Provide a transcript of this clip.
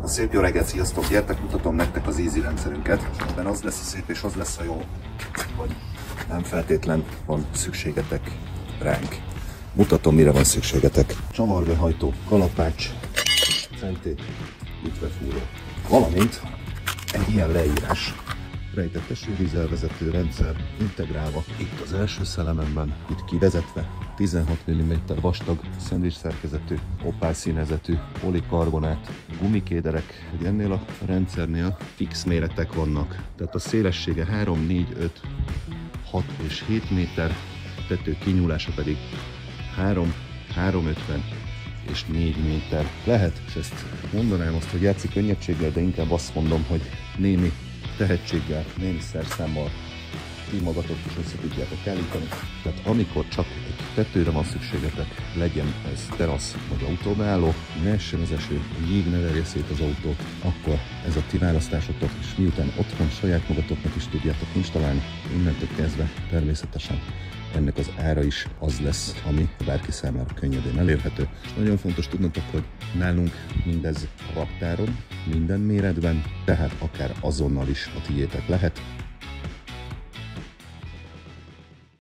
Szép jó reggelt, sziasztok! Gyertek, mutatom nektek az Easy rendszerünket. Ebben az lesz a szép és az lesz a jó, hogy nem feltétlen van szükségetek ránk. Mutatom, mire van szükségetek. Csavarbehajtó, kalapács, centét, ütvefúró. Valamint egy ilyen leírás. Rejtett esővízelvezető rendszer integrálva itt az első szelememben, itt kivezetve, 16 mm vastag, szendvics szerkezetű, opál színezetű, polikarbonát, gumikéderek, hogy ennél a rendszernél fix méretek vannak. Tehát a szélessége 3, 4, 5, 6 és 7 méter, a tető kinyúlása pedig 3, 350 és 4 méter lehet, és ezt mondanám azt, hogy játszik könnyedséggel, de inkább azt mondom, hogy némi tehetséggel, némi szerszámmal ti magatok is össze tudjátok állítani. Tehát amikor csak egy tetőre van szükségetek, legyen ez terasz vagy autóbeálló, ne essen az eső, jég ne verje szét az autót, akkor ez a ti választásotok, és miután otthon saját magatoknak is tudjátok installálni, innentől kezdve természetesen ennek az ára is az lesz, ami bárki számára könnyedén elérhető. És nagyon fontos tudnotok, hogy nálunk mindez raktáron, minden méretben, tehát akár azonnal is a tiétek lehet.